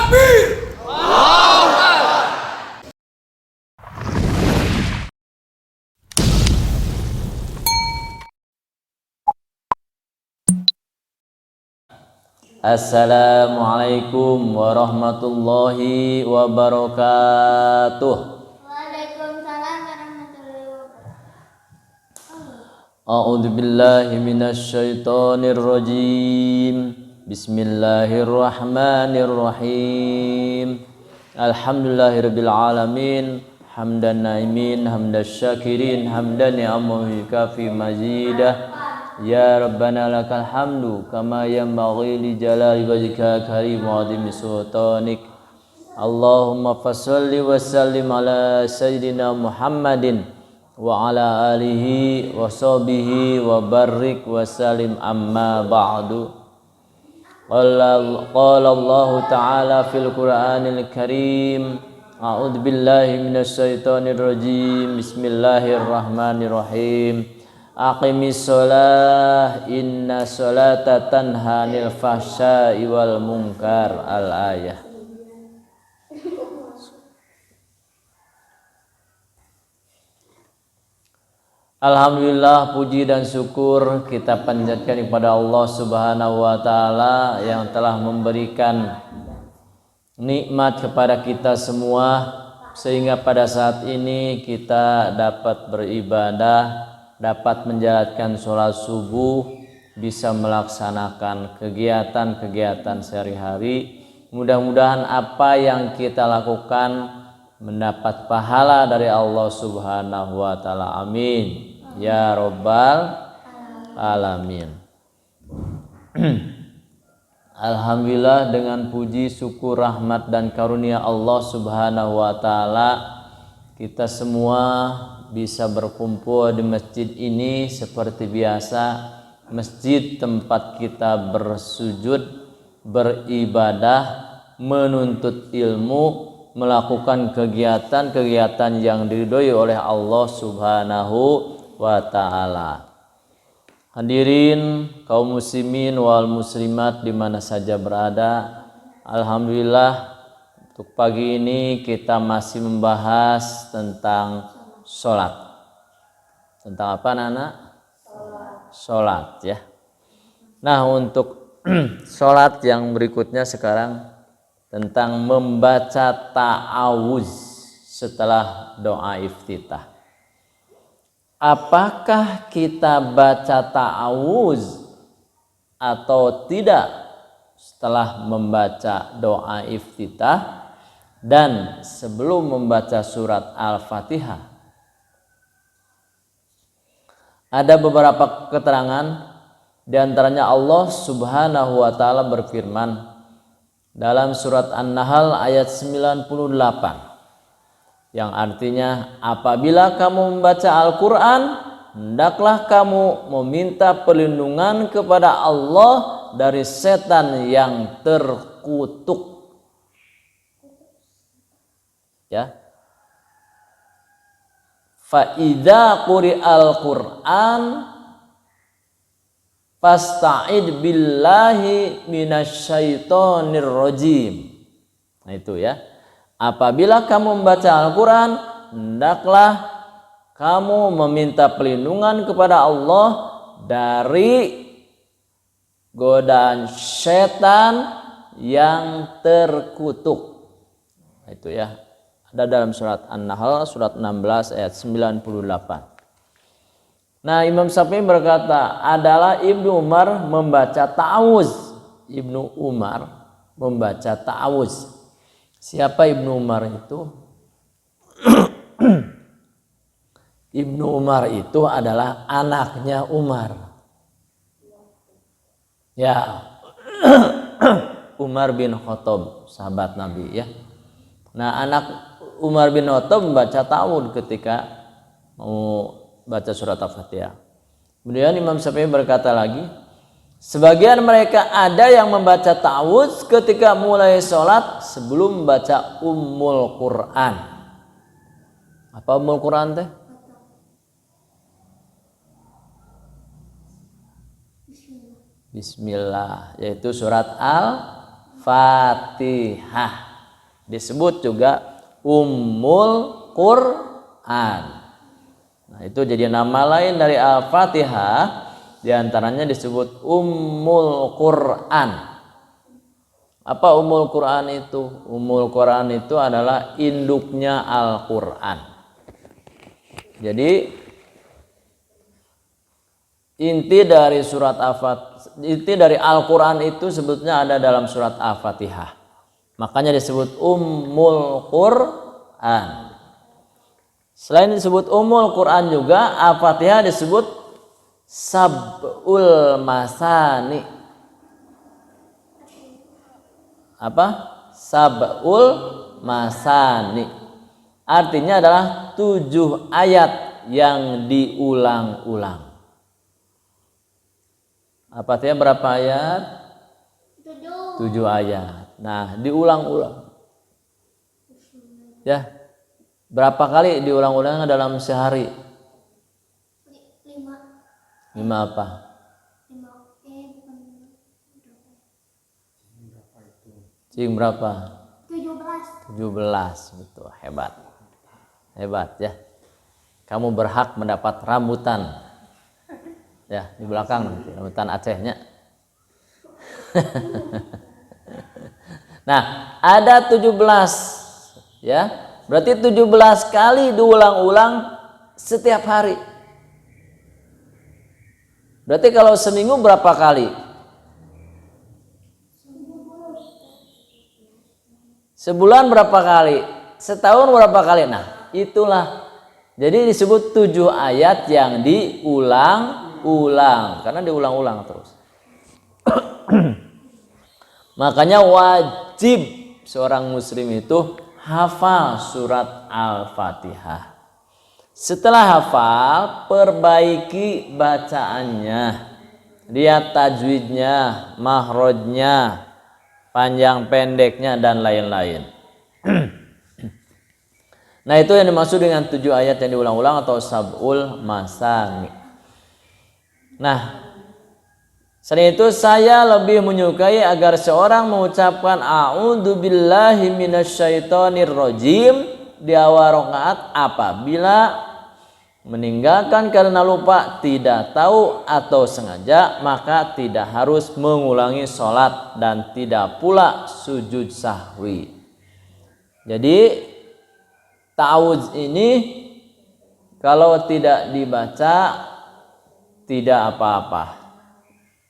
Takbir! Assalamualaikum warahmatullahi wabarakatuh. Waalaikumsalam warahmatullahi wabarakatuh. A'udzu billahi minasy syaithanir rajim. Bismillahirrahmanirrahim. Alhamdulillahirabbil alamin. Hamdan naimin, hamdasy syakirin, hamdan ni'amahu kafi mazidah. Ya Rabbana lakal hamdu kama yanbaghi li jalali wajhika karim wa azimi sultanik. Allahumma fasholli wa sallim ala sayyidina Muhammadin wa ala alihi wa sahbihi wa barik wa salim amma ba'du. Qala Allah ta'ala fil Qur'anil Karim. A'udzu billahi minasy syaithanir rajim. Bismillahirrahmanirrahim. Aqimis sholah inna sholata tanha 'anil fahsya'i wal munkar. Al-ayah. Alhamdulillah, puji dan syukur kita panjatkan kepada Allah Subhanahu wa taala yang telah memberikan nikmat kepada kita semua sehingga pada saat ini kita dapat beribadah, dapat menjalankan sholat subuh, bisa melaksanakan kegiatan-kegiatan sehari-hari. Mudah-mudahan apa yang kita lakukan mendapat pahala dari Allah Subhanahu wa taala. Amin ya rabbal alamin. Alhamdulillah, dengan puji syukur rahmat dan karunia Allah Subhanahu wa taala kita semua bisa berkumpul di masjid ini seperti biasa, masjid tempat kita bersujud, beribadah, menuntut ilmu, melakukan kegiatan-kegiatan yang diridhoi oleh Allah Subhanahu wa taala. Hadirin kaum muslimin wal muslimat di mana saja berada, alhamdulillah untuk pagi ini kita masih membahas tentang sholat. Tentang apa, Nana? Sholat ya. Nah, untuk sholat yang berikutnya sekarang tentang membaca ta'awuz setelah doa iftitah. Apakah kita baca ta'awuz atau tidak setelah membaca doa iftitah dan sebelum membaca surat Al-Fatihah? Ada beberapa keterangan, di antaranya Allah Subhanahu wa taala berfirman dalam surat An-Nahl ayat 98 yang artinya, apabila kamu membaca Al-Quran, hendaklah kamu meminta perlindungan kepada Allah dari setan yang terkutuk. Ya. Fa idza quri'al Qur'an fasta'id billahi minasyaitonir rajim. Nah itu ya. Apabila kamu membaca Al-Quran, hendaklah kamu meminta perlindungan kepada Allah dari godaan setan yang terkutuk. Nah, itu ya. Ada dalam surat An-Nahl surat 16 ayat 98. Nah, Imam Syafi'i berkata, adalah Ibnu Umar membaca ta'awuz. Ibnu Umar membaca ta'awuz. Siapa Ibnu Umar itu? Ibnu Umar itu adalah anaknya Umar. Ya, Umar bin Khattab, sahabat Nabi ya. Nah, anak Umar bin Khattab membaca ta'awuz ketika mau baca surat Al-Fatihah. Kemudian Imam Syafi'i berkata lagi, sebagian mereka ada yang membaca ta'awuz ketika mulai sholat sebelum membaca Ummul Quran. Apa Ummul Quran teh? Bismillah, yaitu surat Al-Fatihah. Al-Fatihah. Disebut juga Ummul Quran. Nah, itu jadi nama lain dari Al-Fatihah, diantaranya disebut Ummul Quran. Apa Ummul Quran itu? Ummul Quran itu adalah induknya Al-Quran. Jadi inti dari inti dari Al-Quran itu sebetulnya ada dalam surat Al-Fatihah. Makanya disebut Ummul Quran. Selain disebut Ummul Quran juga Al-Fatihah disebut Sab'ul Masani. Apa? Sab'ul Masani. Artinya adalah 7 ayat yang diulang-ulang. Al-Fatihah berapa ayat? 7 ayat. Nah, diulang-ulang. Ya. Berapa kali diulang-ulang dalam sehari? 5 apa? 5 Cing berapa? 17. Betul, hebat. Hebat ya. Kamu berhak mendapat rambutan. Ya, di belakang nanti rambutan Acehnya. Nah, ada 17 ya. Berarti 17 kali diulang-ulang setiap hari. Berarti kalau seminggu berapa kali? Sebulan berapa kali? Setahun berapa kali? Nah, itulah. Jadi disebut 7 ayat yang diulang-ulang. Karena diulang-ulang terus. Makanya wajib seorang muslim itu hafal surat Al-Fatihah. Setelah hafal, perbaiki bacaannya. Lihat tajwidnya, mahrojnya, panjang pendeknya dan lain-lain. Nah, itu yang dimaksud dengan 7 ayat yang diulang-ulang atau Sab'ul Masani. Nah, selain itu saya lebih menyukai agar seorang mengucapkan a'udzubillahi minasyaitonirrajim di awal rakaat apabila meninggalkan karena lupa, tidak tahu atau sengaja, maka tidak harus mengulangi sholat dan tidak pula sujud sahwi. Jadi ta'awudz ini kalau tidak dibaca tidak apa-apa.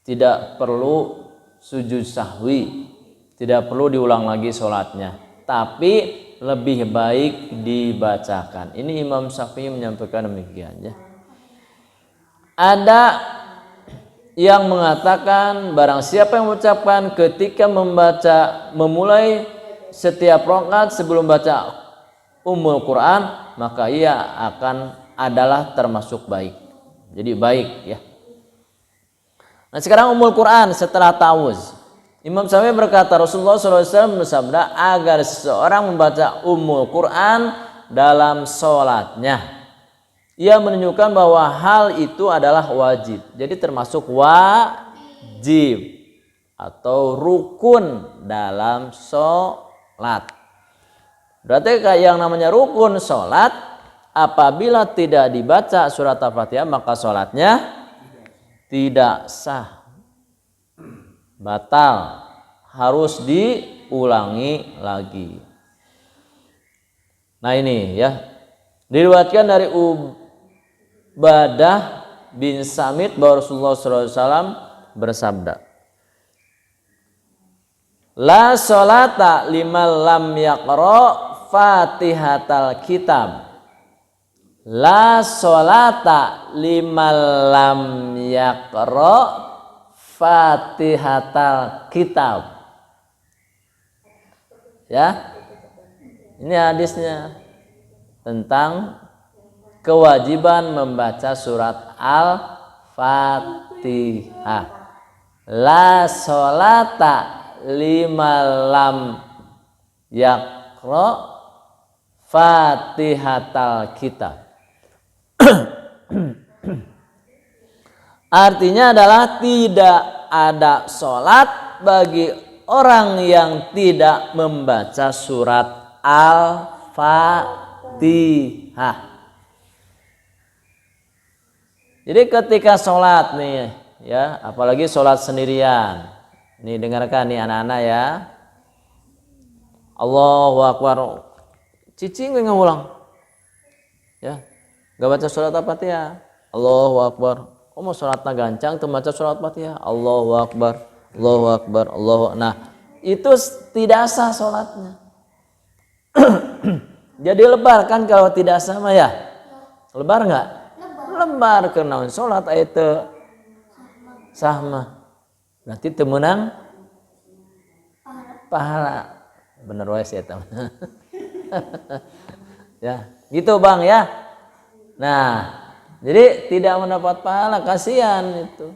Tidak perlu sujud sahwi, tidak perlu diulang lagi sholatnya, tapi lebih baik dibacakan. Ini Imam Syafi'i menyampaikan demikian ya. Ada yang mengatakan barang siapa yang mengucapkan ketika memulai setiap rakaat sebelum baca Ummul Quran, maka ia adalah termasuk baik. Jadi baik ya. Nah, sekarang Ummul Quran setelah ta'awuz. Imam Syafi'i berkata Rasulullah SAW bersabda agar seseorang membaca Ummul Quran dalam sholatnya. Ia menunjukkan bahwa hal itu adalah wajib. Jadi termasuk wajib atau rukun dalam sholat. Berarti yang namanya rukun sholat, apabila tidak dibaca surat Al-Fatihah maka sholatnya tidak sah, batal, harus diulangi lagi. Nah ini ya, diriwayatkan dari Ubadah bin Samit bahwa Rasulullah SAW bersabda, la sholata liman lam yaqra fatihatal kitab. La sholata liman lam yaqra fatihatal kitab. Ya, ini hadisnya tentang kewajiban membaca surat Al-Fatihah. La sholata liman lam yaqra fatihatal kitab. Artinya adalah tidak ada sholat bagi orang yang tidak membaca surat Al-Fatihah. Jadi ketika sholat nih ya, apalagi sholat sendirian. Nih dengarkan nih anak-anak ya. Allahu Akbar. Cicing nggak ngulang. Ya, nggak baca surat Al-Fatihah. Allahu Akbar. Oh mau sholatnya gancang tuh baca surat Al-Fatihah. Allahu Akbar. Allahu Akbar. Nah itu tidak sah sholatnya. Jadi lebar kan kalau tidak sama ya? Lebar nggak? Lebar karena sholat itu sama. Berarti temenang pahala. Bener wes ya teman. Ya, gitu Bang ya. Nah, jadi tidak mendapat pahala, kasihan itu.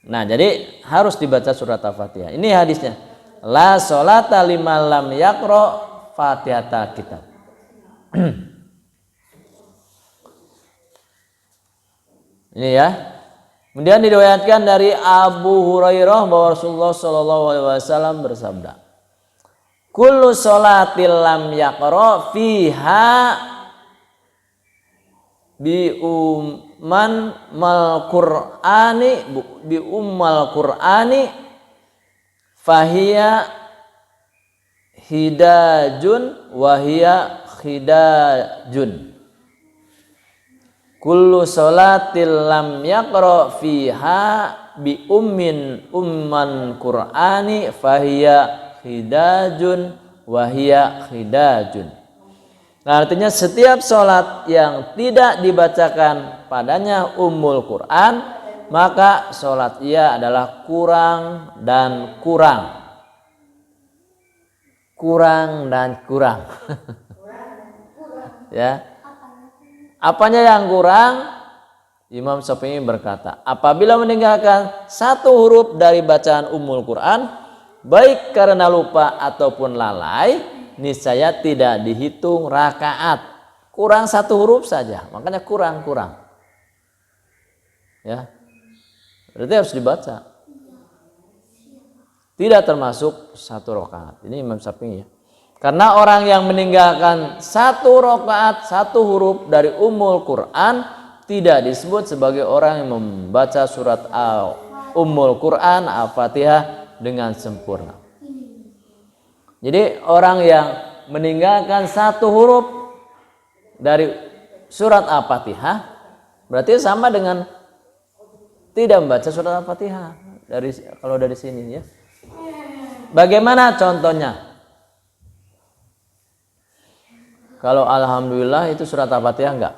Nah, jadi harus dibaca surat Al-Fatihah. Ini hadisnya. La sholata liman lam yaqra Fatihatal kitab. Ini ya. Kemudian diriwayatkan dari Abu Hurairah bahwa Rasulullah Shallallahu Alaihi Wasallam bersabda, kullu sholatil lam yaqra fiha bi ummal qur'ani fahiya hidajun wa hiya khidajun. Kullu sholatil lam yaqra fiha bi umman qur'ani fahiya khidajun wahia khidajun. Nah, artinya setiap sholat yang tidak dibacakan padanya ummul Quran, maka sholat ia adalah kurang dan kurang. Kurang dan kurang. Ya. Apanya yang kurang? Imam Syafi'i berkata, apabila meninggalkan satu huruf dari bacaan ummul Quran, baik karena lupa ataupun lalai, niscaya tidak dihitung rakaat. Kurang satu huruf saja, makanya kurang. Ya, berarti harus dibaca. Tidak termasuk satu rakaat. Ini Imam Syafi'i ya. Karena orang yang meninggalkan satu rakaat, satu huruf dari ummul Quran tidak disebut sebagai orang yang membaca surat ummul Quran Al-Fatihah dengan sempurna. Jadi orang yang meninggalkan satu huruf dari surat Al-Fatihah berarti sama dengan tidak membaca surat Al-Fatihah kalau dari sini ya. Bagaimana contohnya? Kalau alhamdulillah itu surat Al-Fatihah enggak?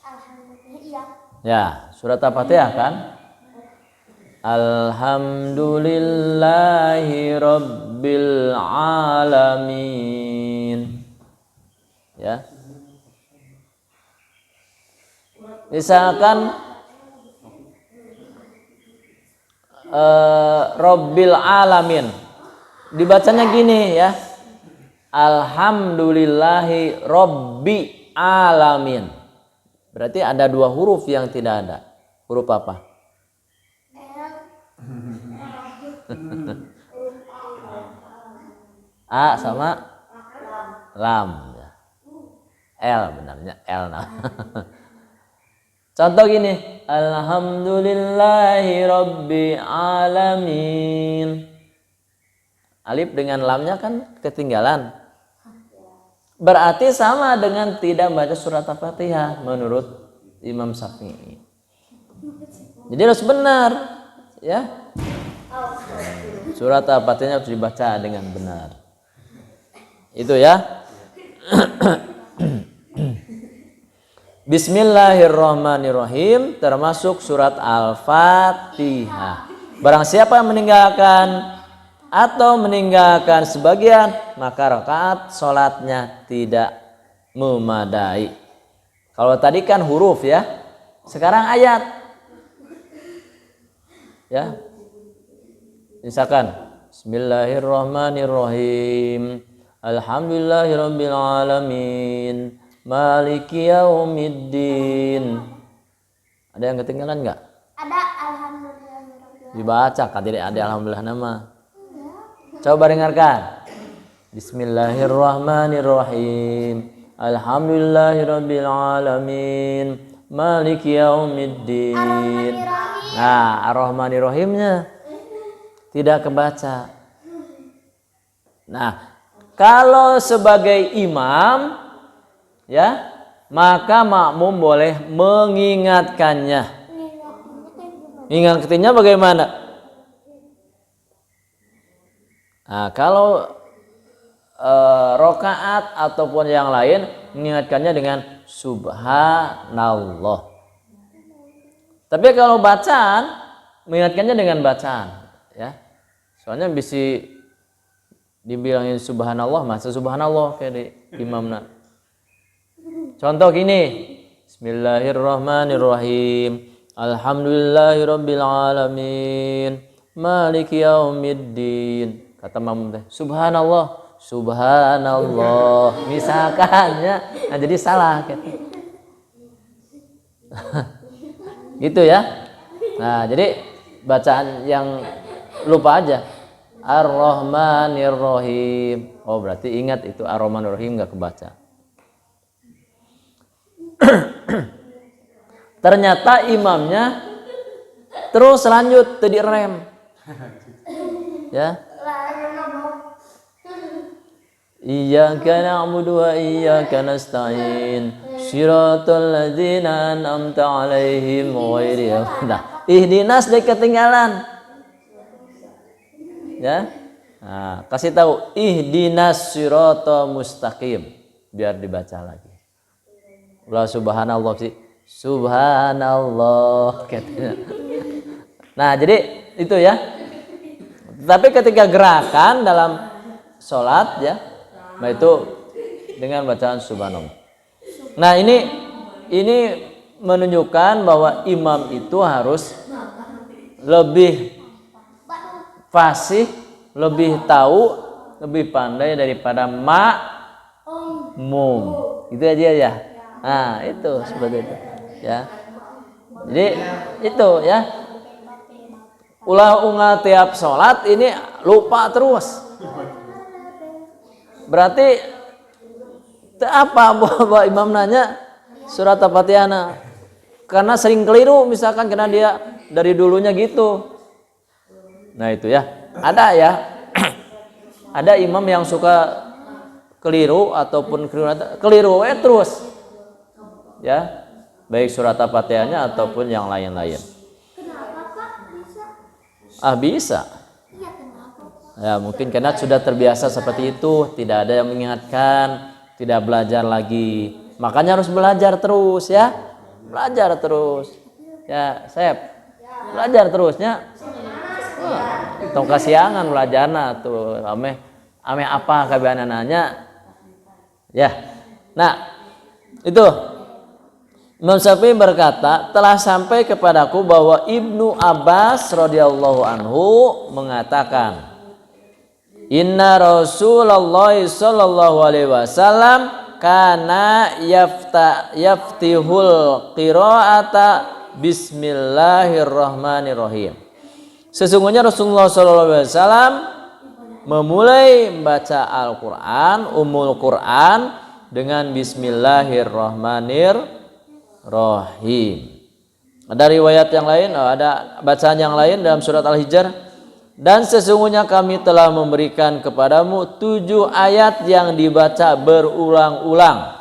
Alhamdulillah iya. Ya, surat Al-Fatihah kan? Alhamdulillahi rabbil alamin. Ya. Misalkan rabbil alamin. Dibacanya gini ya. Alhamdulillahi rabbi alamin. Berarti ada dua huruf yang tidak ada. Huruf apa? A sama lam. L benarnya L. Contoh gini, alhamdulillahi rabbi alamin. Alif dengan lamnya kan ketinggalan. Berarti sama dengan tidak baca surat Al-Fatihah menurut Imam Syafi'i. Jadi harus benar, ya. Surat Al-Fatihah harus dibaca dengan benar. Itu ya. Bismillahirrahmanirrahim termasuk surat Al-Fatihah. Barang siapa yang meninggalkan atau meninggalkan sebagian, maka rakaat sholatnya tidak memadai. Kalau tadi kan huruf ya, sekarang ayat. Ya, misalkan Bismillahirrahmanirrahim, Alhamdulillahirabbil alamin, Maliki yaumiddin. Ada yang ketinggalan nggak? Ada alhamdulillah. Dibaca kan, tidak ada alhamdulillah nama. Coba dengarkan. Bismillahirrahmanirrahim. Alhamdulillahirabbil alamin. Maliki yaumiddin. Nah, Ar-Rahmanir-Rahimnya tidak kebaca. Nah, kalau sebagai imam ya, maka makmum boleh mengingatkannya. Mengingatkannya bagaimana? Nah, kalau rokaat ataupun yang lain mengingatkannya dengan subhanallah. Tapi kalau bacaan mengingatkannya dengan bacaan, ya. Soalnya bisa dibilangin subhanallah, masa subhanallah kayak di imamna. Contoh gini, Bismillahirrahmanirrahim. Alhamdulillahirabbil alamin. Maliki yaumiddin. Kata makmum teh, subhanallah, subhanallah. Misalkannya, nah jadi salah gitu. Gitu ya. Nah, jadi bacaan yang lupa aja. Ar-Rahmanir-Rahim. Oh, berarti ingat itu Ar-Rahmanir-Rahim enggak kebaca. Ternyata imamnya terus lanjut tadi rem. Ya. Iyyaka na'budu wa iyyaka nasta'in. Shiratal ladzina an'amta 'alaihim ghairil nah, ihdinas dia ketinggalan. Ya. Nah, kasih tahu ihdinas siratal mustaqim biar dibaca lagi. Ulah subhanallah sih. Subhanallah katanya. Nah, jadi itu ya. Tapi ketika gerakan dalam sholat ya, nah itu dengan bacaan subhanallah. Nah, ini menunjukkan bahwa imam itu harus lebih fasih, lebih tahu, lebih pandai daripada makmum. Itu aja ya. Nah, itu seperti itu. Ya. Jadi itu ya. Ulah ungal tiap sholat ini lupa terus. Berarti apa bahwa imam nanya surat Al-Fatihah? Karena sering keliru misalkan karena dia dari dulunya gitu. Nah, itu ya. Ada ya. Ada imam yang suka keliru ataupun keliru terus. Ya. Baik surat Al-Fatihahnya ataupun yang lain-lain. Kenapa Pak bisa? Bisa. Iya, kenapa? Ya, mungkin karena sudah terbiasa seperti itu, tidak ada yang mengingatkan, tidak belajar lagi. Makanya harus belajar terus ya. Belajar terus. Ya, Sep. Belajar terusnya. Tong kasiangan belajarna tuh. Ame apa kabianananya? Ya. Nah, itu Imam Syafi'i berkata, telah sampai kepadaku bahwa Ibnu Abbas radhiyallahu anhu mengatakan, Inna Rasulullah sallallahu alaihi wasallam kana yaftihul qiraata bismillahirrahmanirrahim. Sesungguhnya Rasulullah sallallahu alaihi wasallam memulai membaca Al-Qur'an, Ummul Qur'an dengan bismillahirrahmanirrahim. Ada riwayat yang lain, ada bacaan yang lain dalam surat Al-Hijr. Dan sesungguhnya kami telah memberikan kepadamu 7 ayat yang dibaca berulang-ulang.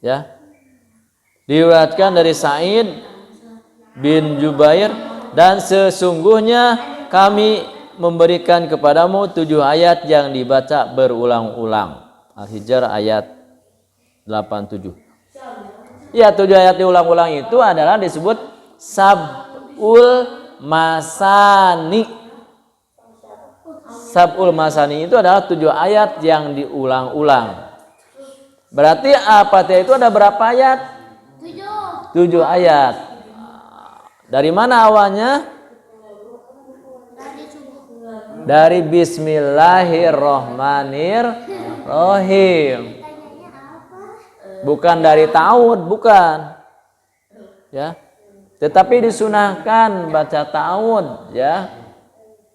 Ya. Diriwayatkan dari Sa'id bin Jubair, dan sesungguhnya kami memberikan kepadamu 7 ayat yang dibaca berulang-ulang. Al-Hijr ayat 87. Ya, 7 ayat diulang-ulang itu adalah disebut sab'ul masani. Sab'ul masani itu adalah 7 ayat yang diulang-ulang. Berarti Al-Fatihah itu ada berapa ayat? 7 ayat. Dari mana awalnya? Dari Bismillahirrahmanirrahim. Bukan dari Ta'ud, bukan. Ya. Tetapi disunahkan baca ta'awud ya.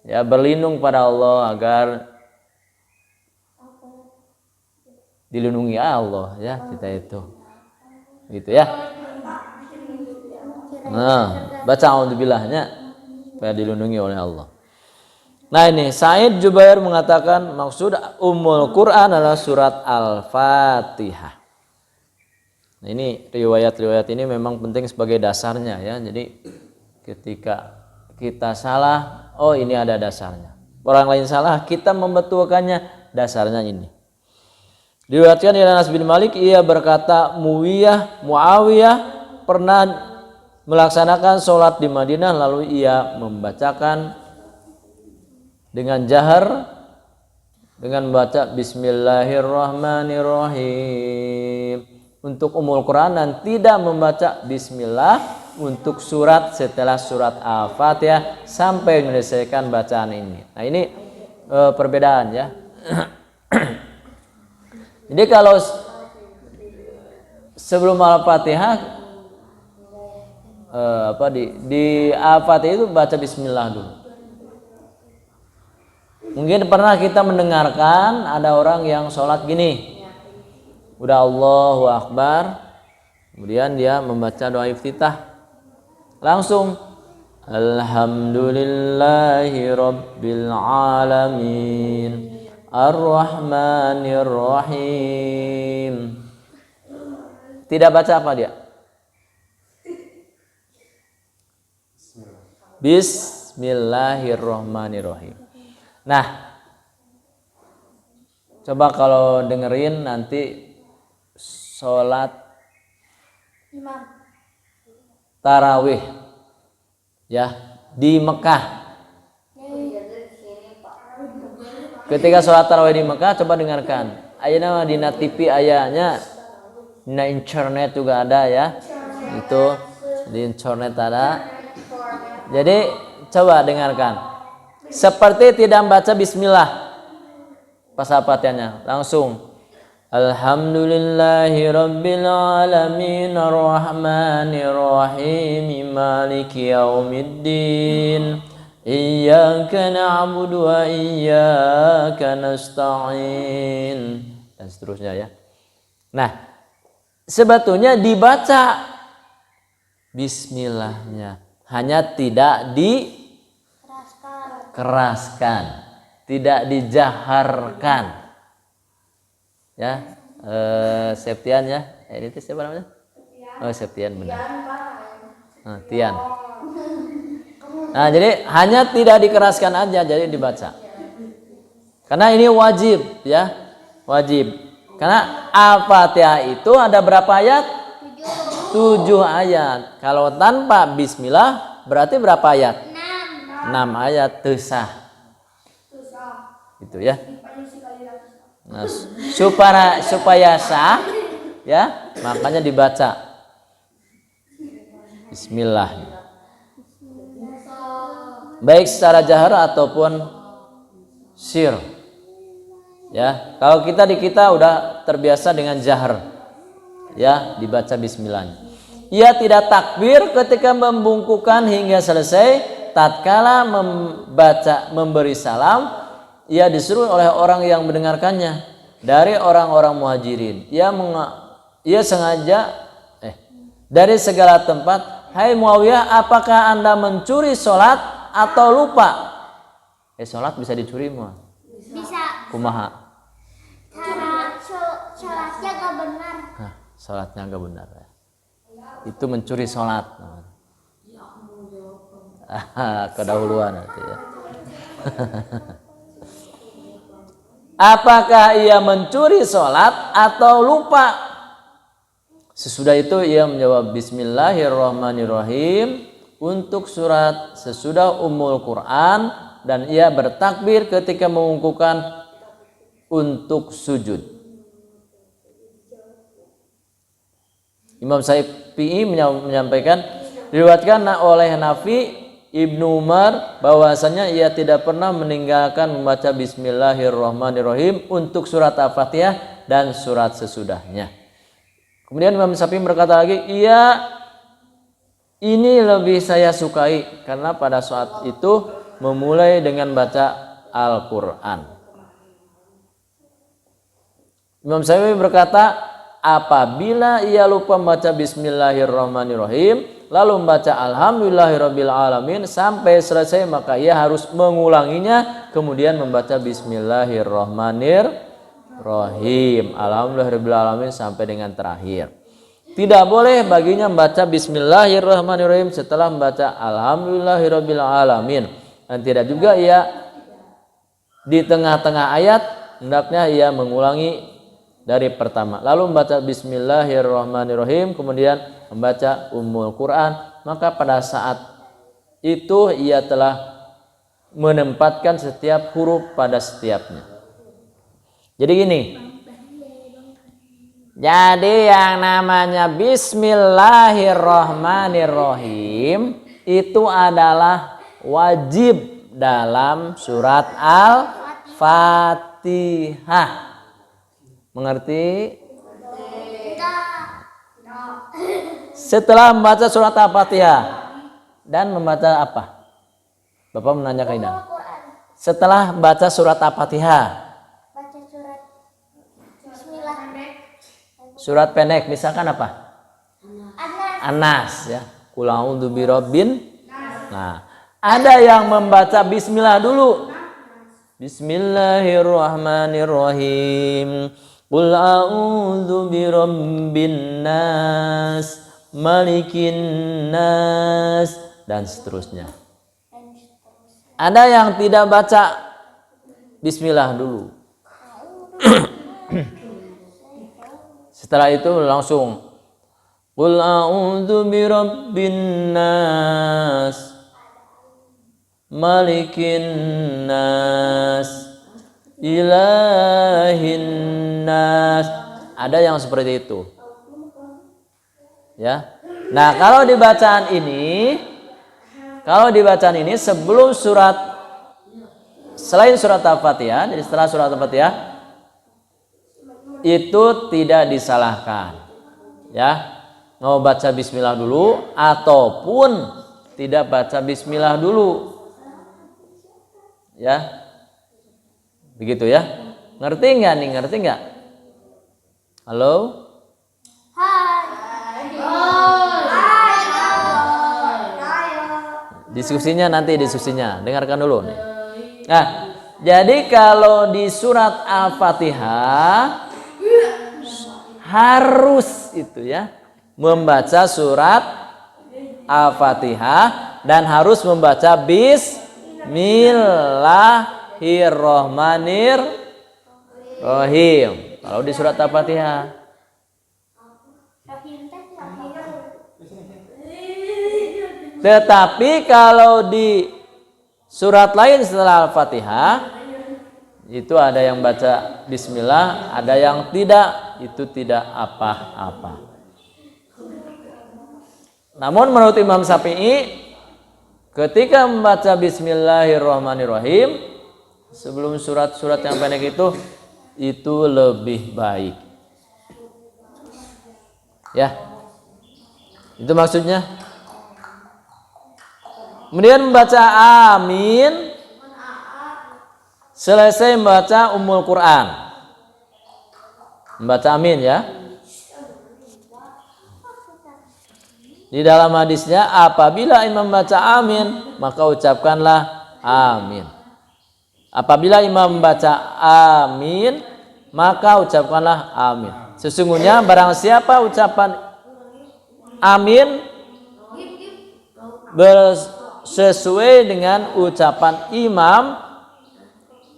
Ya, berlindung pada Allah agar dilindungi Allah ya kita itu. Gitu ya. Nah, baca a'udzubillahnya supaya dilindungi oleh Allah. Nah ini Said Jubair mengatakan maksud Ummul Quran adalah surat Al-Fatihah. Nah, ini riwayat-riwayat ini memang penting sebagai dasarnya ya. Jadi ketika kita salah, oh ini ada dasarnya. Orang lain salah, kita membetulkannya, dasarnya ini. Diriwayatkan dari Anas bin Malik, ia berkata Muawiyah pernah melaksanakan sholat di Madinah lalu ia membacakan dengan jahar dengan membaca Bismillahirrahmanirrahim untuk Ummul Quran dan tidak membaca Bismillah untuk surat setelah surat Al-Fatihah sampai menyelesaikan bacaan ini. Nah ini perbedaan ya. Jadi kalau sebelum Al-Fatihah di Al-Fatihah itu baca Bismillah dulu. Mungkin pernah kita mendengarkan ada orang yang sholat gini, udah Allahu Akbar, kemudian dia membaca doa iftitah, langsung Alhamdulillahi Rabbil Alamin Ar-Rahmanir Rahim. Tidak baca apa dia? Bismillahirrahmanirrahim. Nah, coba kalau dengerin nanti sholat tarawih ya di Mekah. Ketika sholat tarawih di Mekah, coba dengarkan. Ayana di TV ayahnya, di internet juga ada ya. Itu di internet ada. Jadi coba dengarkan. Seperti tidak membaca bismillah pas Al-Fatihahnya, langsung Alhamdulillahi Rabbil Alamin Ar-Rahmanir Rahim Maliki Yaumiddin Iyyaka na'budu wa iyyaka nasta'in dan seterusnya ya. Nah, sebetulnya dibaca bismillahnya, hanya tidak dikeraskan, tidak dijaharkan. Ya, Septian ya. Ini siapa namanya? Oh, Septian benar. Tian. Nah, jadi hanya tidak dikeraskan aja, jadi dibaca. Karena ini wajib ya, wajib. Karena Al-Fatihah itu ada berapa ayat? 7 ayat. Kalau tanpa bismillah berarti berapa ayat? 6 ayat tesah. Itu ya. Nah, supaya sah ya, makanya dibaca bismillah. Baik secara jahar ataupun sir. Ya, kalau kita udah terbiasa dengan jahar. Ya, dibaca bismillah. Ia tidak takbir ketika membungkukkan hingga selesai. Tatkala memberi salam, ia disuruh oleh orang yang mendengarkannya dari orang-orang muhajirin. Ia sengaja dari segala tempat, "Hai Muawiyah, apakah Anda mencuri sholat atau lupa?" Sholat bisa dicuri mah. Bisa. Kumaha? Cara sholatnya gak benar. Nah, sholatnya gak benar ya. Itu mencuri sholat. Kedahuluan nanti ya. Apakah ia mencuri sholat atau lupa? Sesudah itu ia menjawab Bismillahirrahmanirrahim untuk surat sesudah Ummul Quran, dan ia bertakbir ketika mengukuhkan untuk sujud. Imam Syafi'i menyampaikan, diriwayatkan oleh Nafi Ibnu Umar bahwasanya ia tidak pernah meninggalkan membaca Bismillahirrahmanirrahim untuk surat Al-Fatihah dan surat sesudahnya. Kemudian Imam Syafi'i berkata lagi, Ini lebih saya sukai karena pada saat itu memulai dengan baca Al-Quran. Imam Syafi'i berkata, apabila ia lupa membaca Bismillahirrahmanirrahim, lalu membaca Alhamdulillahirabbil alamin sampai selesai, maka ia harus mengulanginya, kemudian membaca Bismillahirrahmanirrahim, Alhamdulillahirabbil alamin sampai dengan terakhir. Tidak boleh baginya membaca Bismillahirrahmanirrahim setelah membaca Alhamdulillahirabbil alamin. Dan tidak juga ia di tengah-tengah ayat hendaknya ia mengulangi dari pertama, lalu membaca Bismillahirrahmanirrahim, kemudian membaca Ummul Quran. Maka pada saat itu ia telah menempatkan setiap huruf pada setiapnya. Jadi gini, jadi yang namanya Bismillahirrahmanirrahim itu adalah wajib dalam surat Al-Fatihah. Mengerti? Setelah membaca surat Al-Fatihah dan membaca apa? Bapak menanya ke Ina. Setelah membaca surat Al-Fatihah, Baca surat Bismillah. surat pendek misalkan apa? Anas. Anas ya. Qul a'udzu birabbin. Nah, ada yang membaca bismillah dulu. Bismillahirrahmanirrahim. Qul a'udzu birabbin nas, malikin nas, dan seterusnya. Ada yang tidak baca bismillah dulu. Setelah itu langsung Qul a'udzu birabbin nas, malikin nas, ilahin nas. Ada yang seperti itu. Ya. Nah, kalau di bacaan ini sebelum surat, selain surat Al-Fatihah, jadi setelah surat Al-Fatihah itu tidak disalahkan, ya, mau baca bismillah dulu ataupun tidak baca bismillah dulu, ya, begitu ya. Ngerti nggak nih? Ngerti nggak? Halo? Diskusinya nanti, dengarkan dulu nih. Nah, jadi kalau di surat Al-Fatihah harus itu ya membaca surat Al-Fatihah dan harus membaca Bismillahirrahmanirrahim kalau di surat Al-Fatihah. Tetapi kalau di surat lain setelah Al-Fatihah itu ada yang baca bismillah, ada yang tidak, itu tidak apa-apa. Namun menurut Imam Syafi'i, ketika membaca bismillahirrahmanirrahim sebelum surat-surat yang pendek itu lebih baik. Ya. Itu maksudnya. Kemudian membaca amin selesai membaca Ummul Quran. Membaca amin ya. Di dalam hadisnya, apabila imam membaca amin, maka ucapkanlah amin. Apabila imam membaca amin, maka ucapkanlah amin. Sesungguhnya barang siapa ucapan amin sesuai dengan ucapan imam,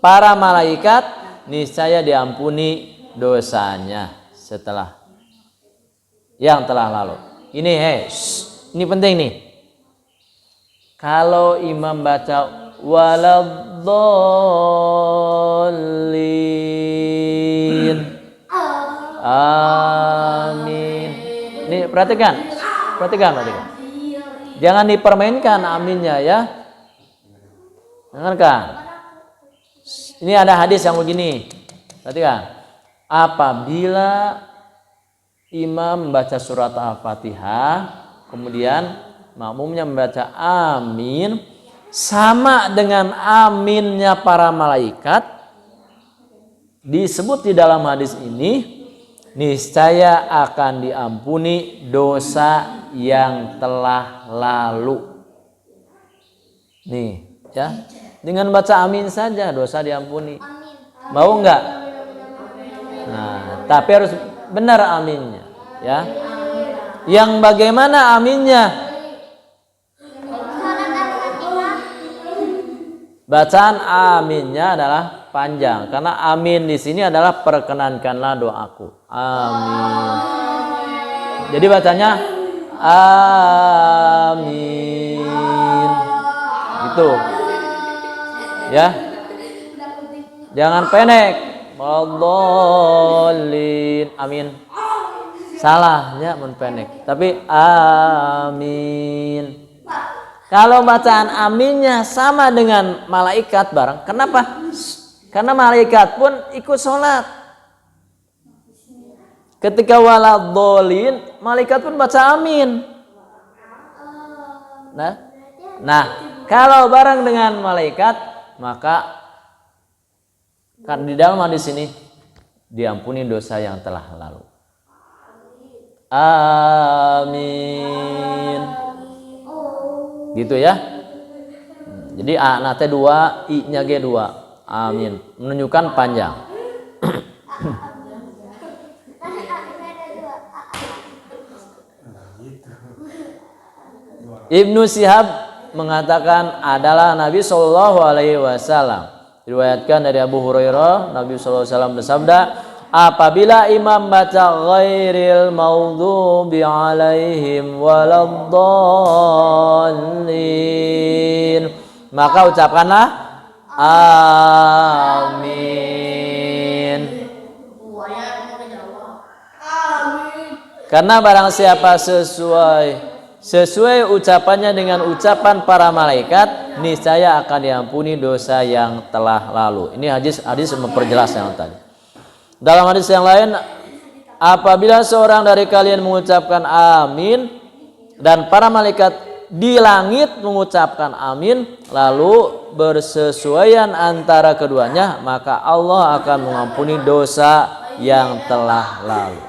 para malaikat niscaya diampuni dosanya setelah yang telah lalu. Ini ini penting nih. Kalau imam baca waladdallin, amin. Ini perhatikan. Jangan dipermainkan aminnya ya. Dengarkan. Ini ada hadis yang begini. Perhatikan. Apabila imam membaca surat Al-Fatihah, kemudian makmumnya membaca amin sama dengan aminnya para malaikat, disebut di dalam hadis ini niscaya akan diampuni dosa yang telah lalu. Nih, ya. Dengan baca amin saja dosa diampuni. Mau enggak? Nah, tapi harus benar aminnya, ya. Yang bagaimana aminnya? Bacaan aminnya adalah panjang karena amin di sini adalah perkenankanlah doaku. Amin. Jadi bacanya amin. Gitu. Ya. Jangan pendek. Wallolin. Amin. Salahnya pendek. Tapi amin. Kalau bacaan aminnya sama dengan malaikat bareng. Kenapa? Karena malaikat pun ikut sholat. Ketika waladhdallin, malaikat pun baca amin. Nah, kalau bareng dengan malaikat, maka kan di dalam hadis ini diampuni dosa yang telah lalu. Amin. Gitu ya. Jadi A-nya T2, I-nya G2. Amin. Menunjukkan panjang. Ibnu Syihab mengatakan adalah Nabi Shallallahu Alaihi Wasallam. Diriwayatkan dari Abu Hurairah, Nabi Shallallahu Alaihi Wasallam bersabda, apabila imam baca ghairil maghdubi alaihim waladdallin, maka ucapkanlah amin. Karena barang siapa sesuai ucapannya dengan ucapan para malaikat, niscaya akan diampuni dosa yang telah lalu. Ini hadis memperjelas yang tadi. Dalam hadis yang lain, apabila seorang dari kalian mengucapkan amin dan para malaikat di langit mengucapkan amin, lalu bersesuaian antara keduanya, maka Allah akan mengampuni dosa yang telah lalu.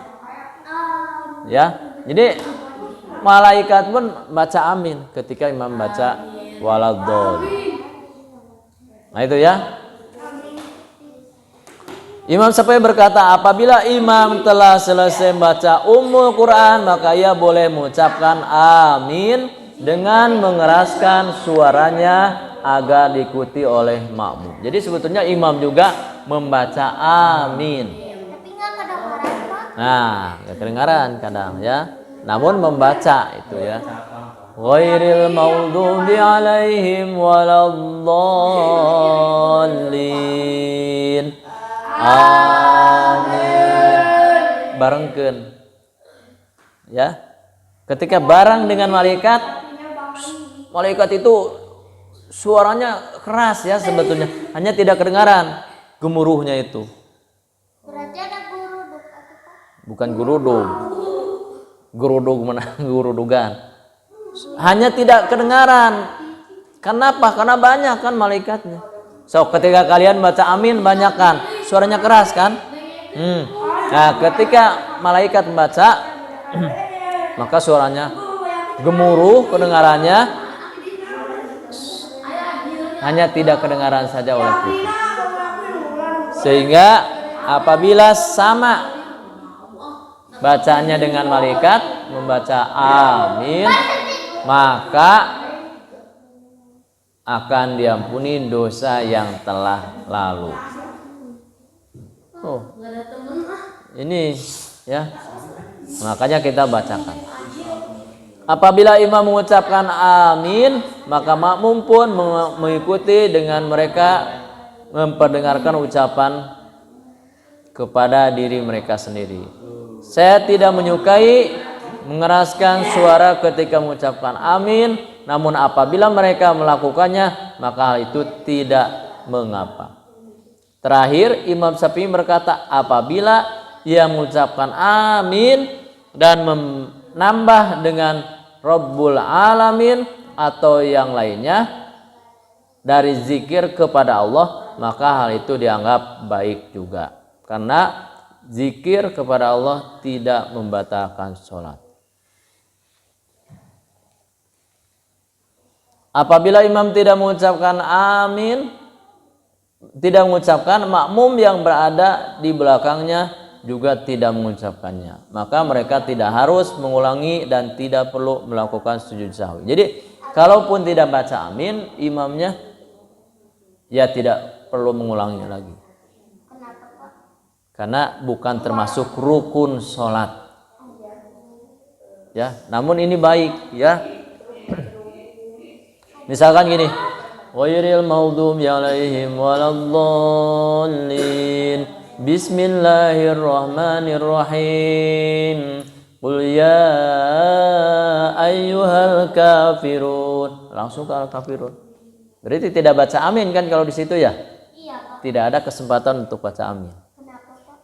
Ya, jadi malaikat pun baca amin ketika imam baca waladdallin. Nah itu ya. Imam Syafi'i berkata, apabila imam telah selesai membaca Ummul Quran, maka ia boleh mengucapkan amin dengan mengeraskan suaranya agar diikuti oleh makmum. Jadi sebetulnya imam juga membaca amin. Nah, kedengaran kadang ya. Namun membaca itu ya. Ghairil maghdubi alaihim waladdallin. Amin. Barengkeun. Ya. Ketika bareng dengan malaikat, malaikat itu suaranya keras ya sebetulnya. Hanya tidak kedengaran gemuruhnya itu. Berarti ada guruduk. Bukan gurudug. Gurudug mana? Gurudugan. Hanya tidak kedengaran. Kenapa? Karena banyak kan malaikatnya. So ketika kalian baca amin banyak kan, suaranya keras kan? Nah ketika malaikat membaca, maka suaranya gemuruh, kedengarannya hanya tidak kedengaran saja oleh kita. Sehingga apabila sama bacaannya dengan malaikat membaca amin, maka akan diampuni dosa yang telah lalu. Oh, ini ya, makanya kita bacakan. Apabila imam mengucapkan amin, maka makmum pun mengikuti dengan mereka memperdengarkan ucapan kepada diri mereka sendiri. Saya tidak menyukai mengeraskan suara ketika mengucapkan amin, namun apabila mereka melakukannya, maka hal itu tidak mengapa. Terakhir, Imam Syafi'i berkata, apabila ia mengucapkan amin dan menambah dengan Rabbul Alamin atau yang lainnya dari zikir kepada Allah, maka hal itu dianggap baik juga. Karena zikir kepada Allah tidak membatalkan sholat. Apabila imam tidak mengucapkan amin, tidak mengucapkan, makmum yang berada di belakangnya juga tidak mengucapkannya, maka mereka tidak harus mengulangi dan tidak perlu melakukan sujud sahwi. Jadi kalaupun tidak baca amin, imamnya ya tidak perlu mengulangi lagi. Kenapa, Pak? Karena bukan termasuk rukun sholat. Ya, namun ini baik ya. Misalkan gini, ghairil maghdubi alaihim waladdallin. Bismillahirrahmanirrahim. Qul ya ayyuhal kafirun. Langsung ke al-kafirun. Berarti tidak baca amin kan kalau di situ ya? Iya, Pak. Tidak ada kesempatan untuk baca amin. Kenapa, Pak?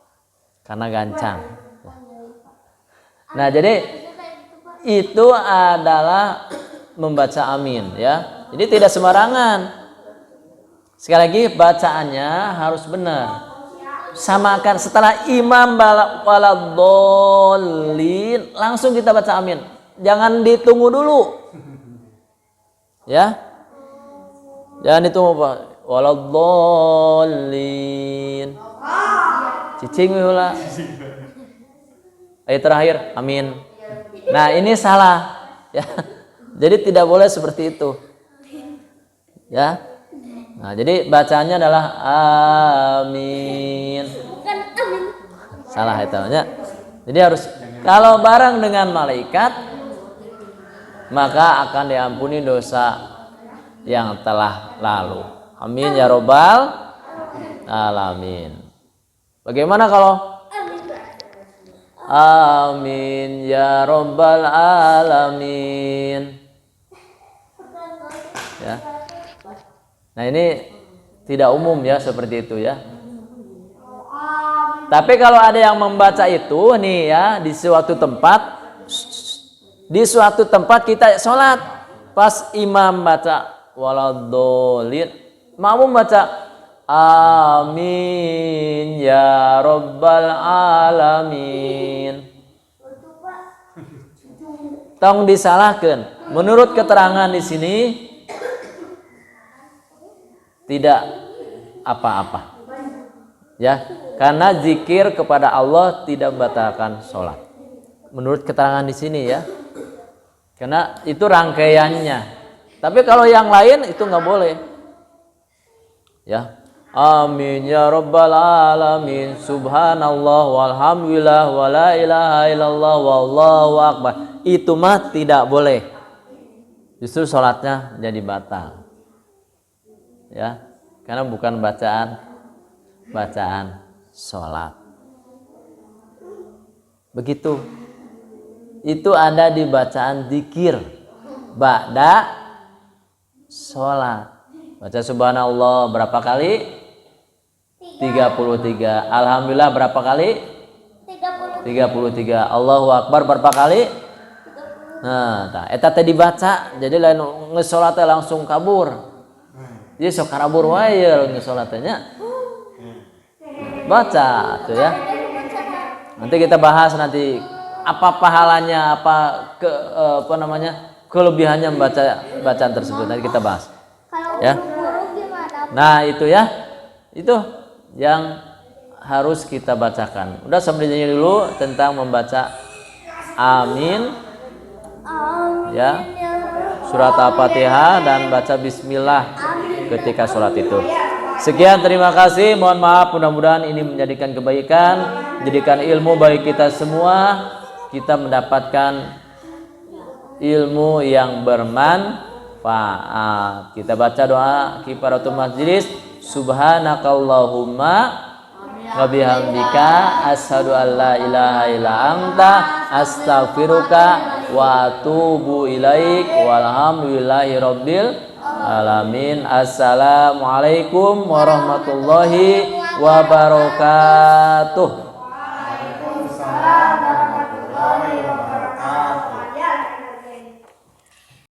Karena gancang. Oh, iya, Pak. Nah, jadi Bisa kayak gitu, Pak. itu adalah membaca amin ya. Jadi tidak sembarangan. Sekali lagi bacaannya harus benar. Samakan setelah imam waladdallin langsung kita baca amin. Jangan ditunggu dulu. Ya. Jangan ditunggu Pak. Waladdallin. Cicing heula. Ayat terakhir amin. Nah, ini salah. Ya. Jadi tidak boleh seperti itu. Ya. Nah, jadi bacanya adalah amin. Bukan amin. Salah itu ya. Jadi harus kalau bareng dengan malaikat maka akan diampuni dosa yang telah lalu. Amin ya robbal alamin. Bagaimana kalau amin ya robbal alamin? Ya. Nah, ini tidak umum ya seperti itu ya. Tapi kalau ada yang membaca itu nih ya di suatu tempat kita sholat, pas imam baca waladdallin, makmum baca amin ya robbal alamin. Tong disalahkan. Menurut keterangan di sini tidak apa-apa. Ya, karena zikir kepada Allah tidak membatalkan sholat. Menurut keterangan di sini ya. Karena itu rangkaiannya. Tapi kalau yang lain itu nggak boleh. Ya. Amin ya rabbal alamin. Subhanallah walhamdulillah wala ilaha illallah wallahu akbar. Itu mah tidak boleh. Justru sholatnya jadi batal. Ya, karena bukan bacaan sholat. Begitu. Itu ada di bacaan zikir ba'da sholat. Baca subhanallah berapa kali? 33. Alhamdulillah berapa kali? 33. Allahu akbar berapa kali? 30. Nah, eta teh dibaca jadi lain ngesolat langsung kabur. Jadi sok karabur wae ngesolat nya. Baca tuh ya. Nanti kita bahas nanti apa pahalanya, kelebihannya membaca bacaan tersebut. Nanti kita bahas. Kalau Ya. guru gimana? Nah, itu ya. Itu yang harus kita bacakan. Udah sampai sini dulu tentang membaca amin. Ya. Surat Al-Fatihah dan baca bismillah ketika sholat itu. Sekian, terima kasih. Mohon maaf, mudah-mudahan ini menjadikan kebaikan, menjadikan ilmu bagi kita semua. Kita mendapatkan ilmu yang bermanfaat. Kita baca doa kifaratul majlis. Subhanakallahumma wa bihamdika asyhadu an la ilaha illa anta astaghfiruka wa atubu ilaik walhamdulillahi rabbil alamin. Assalamualaikum warahmatullahi wabarakatuh.